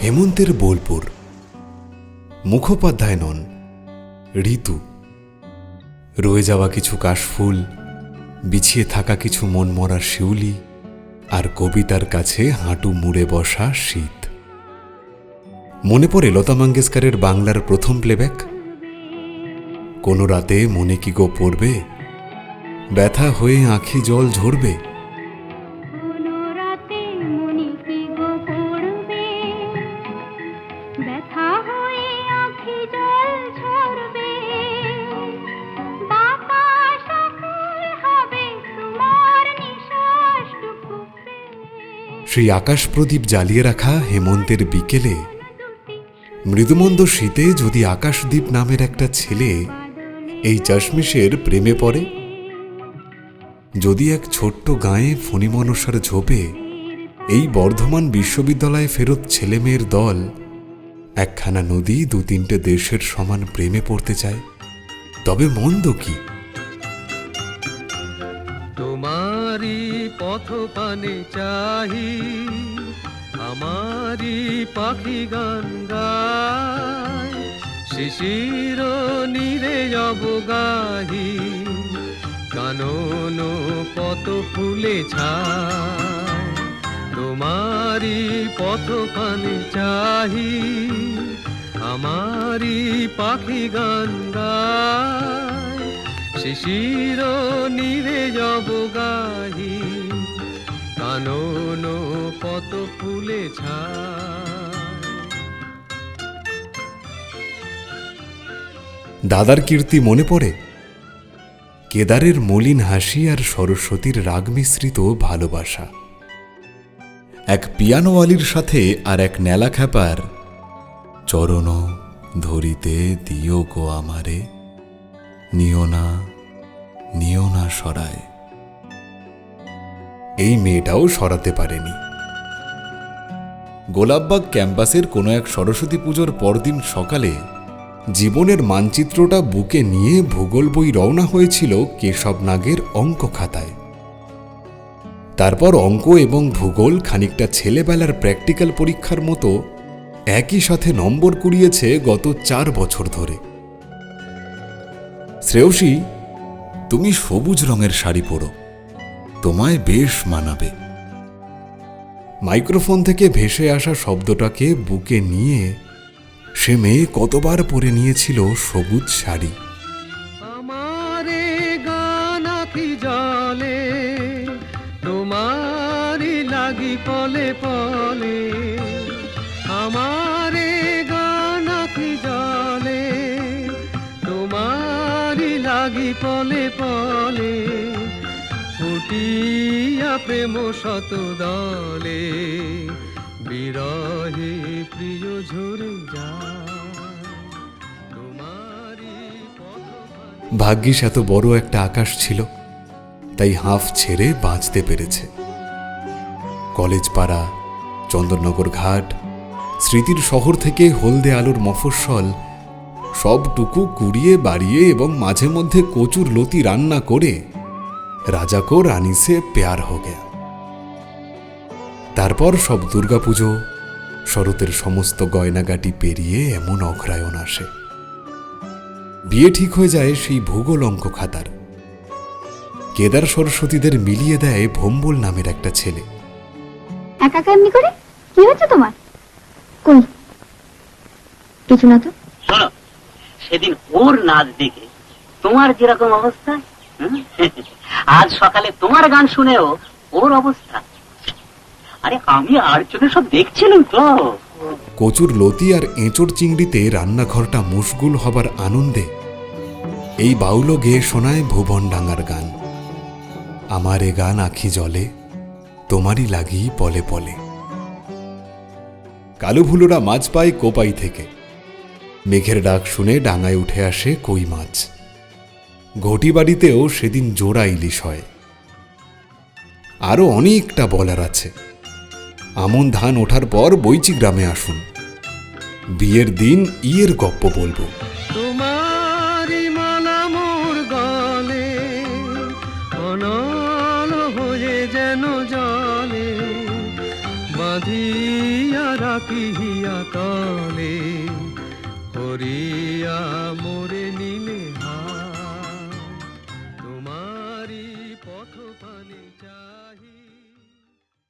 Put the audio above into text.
হেমন্তের বোলপুর। মুখোপাধ্যায় নন, ঋতু। রয়ে যাওয়া কিছু কাশফুল, বিছিয়ে থাকা কিছু মনমরা শিউলি, আর কবিতার কাছে হাঁটু মুড়ে বসা শীত। মনে পড়ে লতা মঙ্গেশকরের বাংলার প্রথম প্লেব্যাক, কোনো রাতে মনে কি গো পড়বে, ব্যথা হয়ে আঁখি জল ঝরবে। সেই আকাশ প্রদীপ জ্বালিয়ে রাখা হেমন্তের বিকেলে, মৃদুমন্দ শীতে যদি আকাশদ্বীপ নামের একটা ছেলে এই চশমিশের প্রেমে পড়ে, যদি এক ছোট্ট গাঁয়ে ফণিমনসার ঝোপে এই বর্ধমান বিশ্ববিদ্যালয়ে ফেরত ছেলেমেয়ের দল একখানা নদী দু তিনটে দেশের সমান প্রেমে পড়তে চায়, তবে মন্দ কি? তোমারি পথ পানে চাহি, আমারি পাখি গান গায়, শিশির নীরে অবগাহি, কানন পত ফুলে ছায়। তোমারি পথ পানে চাহি, আমারি পাখি গান গায়, শিশির নীরে অবগাহি, কানন পত ফুলে ছায়। দাদার কীর্তি মনে পড়ে, কেদারের মলিন হাসি আর সরস্বতীর রাগ মিশ্রিত ভালোবাসা। এক পিয়ানোওয়ালির সাথে আর এক নেলা খ্যাপার চরণ ধরিতে দিও গো আমারে, নিও না সরায়। এই মেয়েটাও সরাতে পারেনি। গোলাপবাগ ক্যাম্পাসের কোনো এক সরস্বতী পুজোর পরদিন সকালে জীবনের মানচিত্রটা বুকে নিয়ে ভূগোল বই রওনা হয়েছিল কেশবনাগের অঙ্ক খাতায়। তারপর অঙ্ক এবং ভূগোল খানিকটা ছেলেবেলার প্র্যাকটিক্যাল পরীক্ষার মতো একই সাথে নম্বর কুড়িয়েছে গত 4 বছর ধরে। শ্রেয়সী, তুমি সবুজ রঙের শাড়ি পরো, তোমায় বেশ মানাবে। মাইক্রোফোন থেকে ভেসে আসা শব্দটাকে বুকে নিয়ে সে মেয়ে কতবার পরে নিয়েছিল সবুজ শাড়ি। আমারে গান আঁখি জলে, তোমারি লাগি পলে পলে, আমারে গান আঁখি জলে, তোমারি লাগি পলে পলে, ফুটিয়া প্রেম শত দলে, বিরহে প্রিয় ঝরে যায়, তোমারি পথ। ভাগ্যিস এত বড় একটা আকাশ ছিল, তাই হাঁফ ছেড়ে বাঁচতে পেরেছে। কলেজ পাড়া, চন্দননগর ঘাট, স্মৃতির শহর থেকে হলদে আলোর মফস্বল সবটুকু কুড়িয়ে বাড়িয়ে এবং মাঝে মধ্যে কচুর লতি রান্না করে রাজা কো রানী সে প্যার হো গয়া। তারপর সব দুর্গাপুজো, শরতের সমস্ত গয়নাগাটি পেরিয়ে এমন অগ্রায়ণ আসে, বিয়ে ঠিক হয়ে যায় সেই ভূগোল অঙ্ক খাতার। কেদার সরস্বতীদের মিলিয়ে দেয় ভম্বল নামের একটা ছেলে। একা এমনি করে কি হচ্ছে তোমার? কই কিছু না তো। শোনো, সেদিন ওর নাচ দেখে তোমার যেরকম অবস্থা, আজ সকালে তোমার গান শুনেও ওর অবস্থা। আরে আমি আর চোখে সব দেখছিলাম তো। কচুর লতি আর এঁচড় চিংড়িতে রান্নাঘরটা মুশগুল হবার আনন্দে এই বাউলো গেয়ে শোনায় ভুবনডাঙ্গার গান। আমার এ গান আঁখি জলে, তোমারই লাগি পলে পলে। কালো ভুলোরা মাছ পায় কোপাই থেকে। মেঘের ডাক শুনে ডাঙায় উঠে আসে কই মাছ। ঘটি বাড়িতেও সেদিন জোড়া ইলিশ হয়। আরো অনেকটা বলার আছে। আমন ধান ওঠার পর বৈচি গ্রামে আসুন, বিয়ের দিন ইয়ের গপ্প বলবো। তোমারি মালা মোর গলে, অনল হয়ে যেন জলে, বাঁধিয়া রাখিয়া তলে হরিয়া মোরে